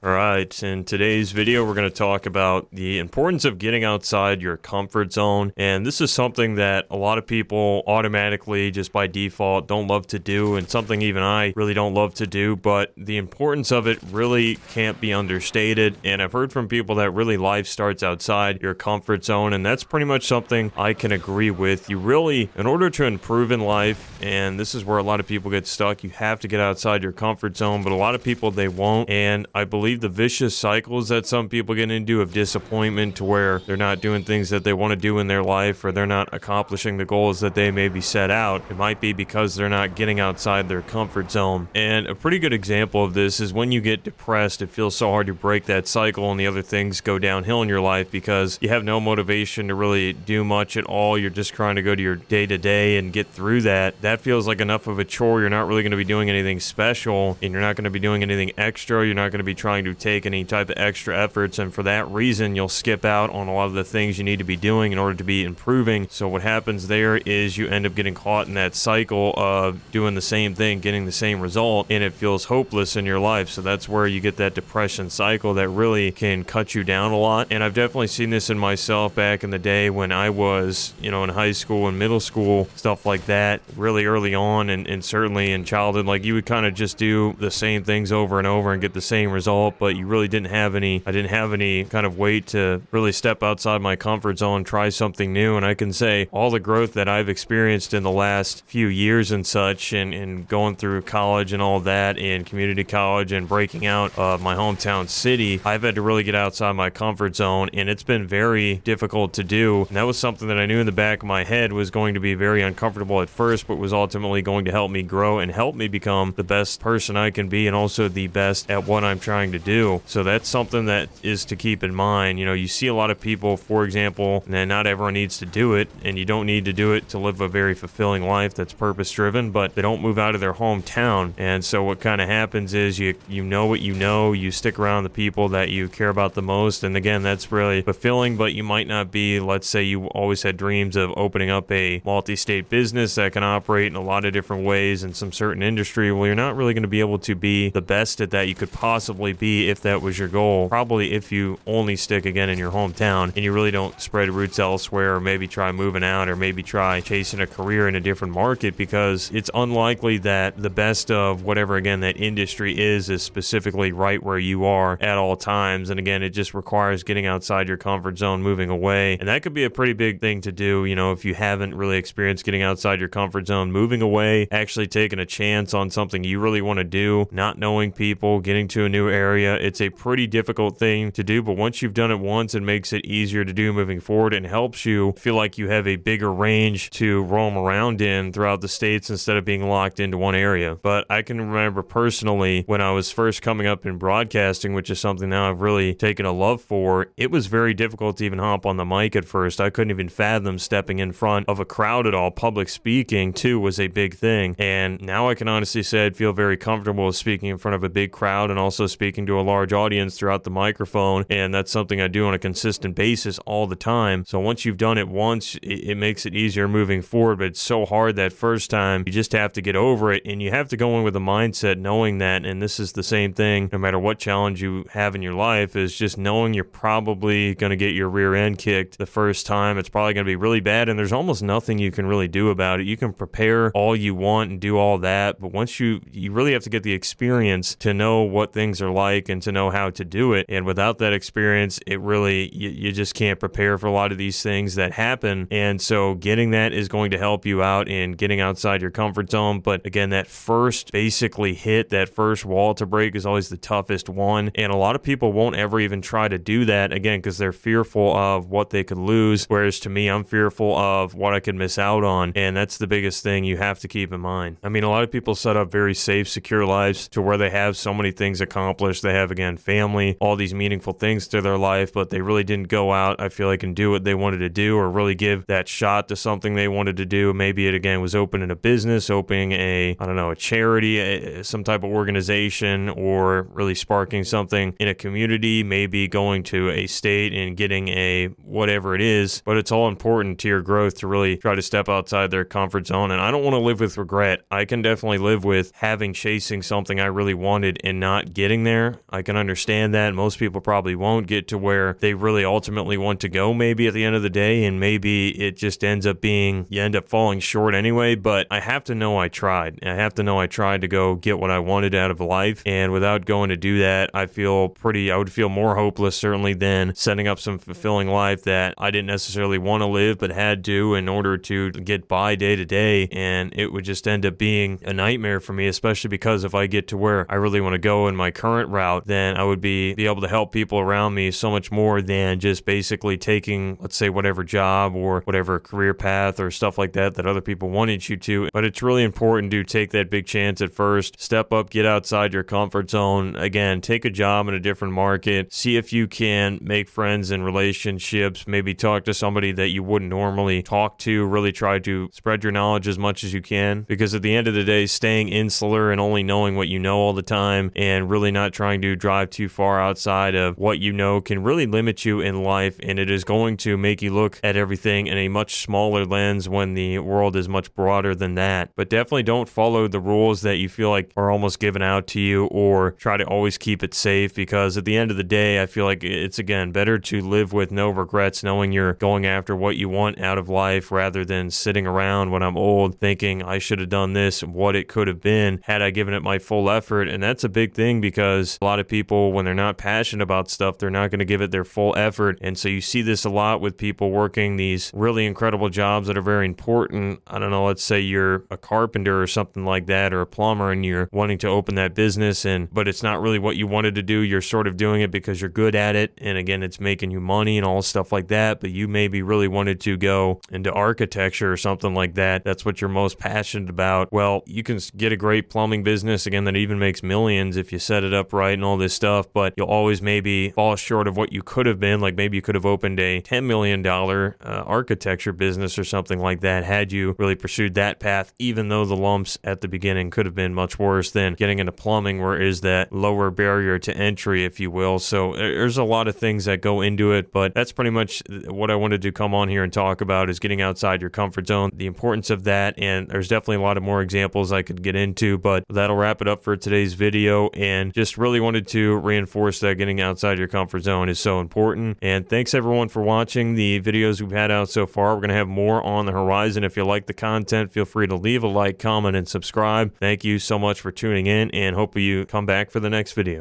All right, in today's video, we're going to talk about the importance of getting outside your comfort zone. And this is something that a lot of people automatically, just by default, don't love to do, and something even I really don't love to do. But the importance of it really can't be understated. And I've heard from people that really life starts outside your comfort zone, and that's pretty much something I can agree with. You really, in order to improve in life, and this is where a lot of people get stuck, you have to get outside your comfort zone, but a lot of people, they won't. And I believe the vicious cycles that some people get into of disappointment to where they're not doing things that they want to do in their life, or they're not accomplishing the goals that they maybe set out. It might be because they're not getting outside their comfort zone. And a pretty good example of this is when you get depressed, it feels so hard to break that cycle and the other things go downhill in your life because you have no motivation to really do much at all. You're just trying to go to your day-to-day and get through that. That feels like enough of a chore. You're not really going to be doing anything special, and you're not going to be doing anything extra. You're not going to be trying to take any type of extra efforts, and for that reason you'll skip out on a lot of the things you need to be doing in order to be improving. So what happens there is you end up getting caught in that cycle of doing the same thing, getting the same result, and it feels hopeless in your life. So that's where you get that depression cycle that really can cut you down a lot. And I've definitely seen this in myself back in the day when I was, in high school and middle school, stuff like that, really early on, and certainly in childhood. Like, you would kind of just do the same things over and over and get the same result, but you really didn't have any kind of weight to really step outside my comfort zone, try something new. And I can say all the growth that I've experienced in the last few years and such, and going through college and all that, and community college, and breaking out of my hometown city, I've had to really get outside my comfort zone, and it's been very difficult to do. And that was something that I knew in the back of my head was going to be very uncomfortable at first, but was ultimately going to help me grow and help me become the best person I can be, and also the best at what I'm trying to do. So that's something that is to keep in mind. You see a lot of people, for example, and not everyone needs to do it, and you don't need to do it to live a very fulfilling life that's purpose-driven, but they don't move out of their hometown. And so what kind of happens is you know what you know, you stick around the people that you care about the most, and again, that's really fulfilling. But you might not be, let's say you always had dreams of opening up a multi-state business that can operate in a lot of different ways in some certain industry. Well, you're not really going to be able to be the best at that you could possibly be if that was your goal. Probably if you only stick again in your hometown and you really don't spread roots elsewhere, or maybe try moving out, or maybe try chasing a career in a different market, because it's unlikely that the best of whatever, again, that industry is specifically right where you are at all times. And again, it just requires getting outside your comfort zone, moving away. And that could be a pretty big thing to do, if you haven't really experienced getting outside your comfort zone, moving away, actually taking a chance on something you really want to do, not knowing people, getting to a new area. It's a pretty difficult thing to do, but once you've done it once, it makes it easier to do moving forward, and helps you feel like you have a bigger range to roam around in throughout the states instead of being locked into one area. But I can remember personally when I was first coming up in broadcasting, which is something now I've really taken a love for, it was very difficult to even hop on the mic at first. I couldn't even fathom stepping in front of a crowd at all. Public speaking too was a big thing, and now I can honestly say I'd feel very comfortable with speaking in front of a big crowd and also speaking to a large audience throughout the microphone, and that's something I do on a consistent basis all the time. So once you've done it once, it makes it easier moving forward, but it's so hard that first time. You just have to get over it, and you have to go in with a mindset knowing that, and this is the same thing no matter what challenge you have in your life, is just knowing you're probably going to get your rear end kicked the first time. It's probably going to be really bad, and there's almost nothing you can really do about it. You can prepare all you want and do all that, but once you really have to get the experience to know what things are like and to know how to do it. And without that experience, it really, you just can't prepare for a lot of these things that happen. And so getting that is going to help you out in getting outside your comfort zone. But again, that first basically hit, that first wall to break is always the toughest one. And a lot of people won't ever even try to do that, again, because they're fearful of what they could lose. Whereas to me, I'm fearful of what I could miss out on. And that's the biggest thing you have to keep in mind. I mean, a lot of people set up very safe, secure lives to where they have so many things accomplished. They have, again, family, all these meaningful things to their life, but they really didn't go out, I feel like, and do what they wanted to do, or really give that shot to something they wanted to do. Maybe it, again, was opening a business, opening a charity, some type of organization, or really sparking something in a community, maybe going to a state and getting a whatever it is. But it's all important to your growth to really try to step outside their comfort zone. And I don't want to live with regret. I can definitely live with chasing something I really wanted and not getting there. there. I can understand that. Most people probably won't get to where they really ultimately want to go maybe at the end of the day, and maybe it just ends up being you end up falling short anyway, but I have to know I tried. I have to know I tried to go get what I wanted out of life, and without going to do that, I would feel more hopeless certainly than setting up some fulfilling life that I didn't necessarily want to live but had to in order to get by day to day, and it would just end up being a nightmare for me, especially because if I get to where I really want to go in my current route, then I would be able to help people around me so much more than just basically taking, let's say, whatever job or whatever career path or stuff like that other people wanted you to. But it's really important to take that big chance at first, step up, get outside your comfort zone. Again, take a job in a different market, see if you can make friends and relationships, maybe talk to somebody that you wouldn't normally talk to, really try to spread your knowledge as much as you can, because at the end of the day, staying insular and only knowing what you know all the time and really not trying to drive too far outside of what you know can really limit you in life, and it is going to make you look at everything in a much smaller lens when the world is much broader than that. But definitely don't follow the rules that you feel like are almost given out to you, or try to always keep it safe, because at the end of the day, I feel like it's, again, better to live with no regrets, knowing you're going after what you want out of life rather than sitting around when I'm old thinking I should have done this, what it could have been had I given it my full effort. And that's a big thing, because a lot of people, when they're not passionate about stuff, they're not going to give it their full effort. And so you see this a lot with people working these really incredible jobs that are very important. I don't know, let's say you're a carpenter or something like that, or a plumber, and you're wanting to open that business, but it's not really what you wanted to do. You're sort of doing it because you're good at it, and again, it's making you money and all stuff like that, but you maybe really wanted to go into architecture or something like that. That's what you're most passionate about. Well, you can get a great plumbing business, again, that even makes millions if you set it up right and all this stuff, but you'll always maybe fall short of what you could have been. Like maybe you could have opened a $10 million architecture business or something like that had you really pursued that path, even though the lumps at the beginning could have been much worse than getting into plumbing, where is that lower barrier to entry, if you will. So there's a lot of things that go into it, but that's pretty much what I wanted to come on here and talk about, is getting outside your comfort zone, the importance of that, and there's definitely a lot of more examples I could get into, but that'll wrap it up for today's video, and just really wanted to reinforce that getting outside your comfort zone is so important. And thanks everyone for watching the videos we've had out so far. We're going to have more on the horizon. If you like the content, feel free to leave a like, comment, and subscribe. Thank you so much for tuning in, and hope you come back for the next video.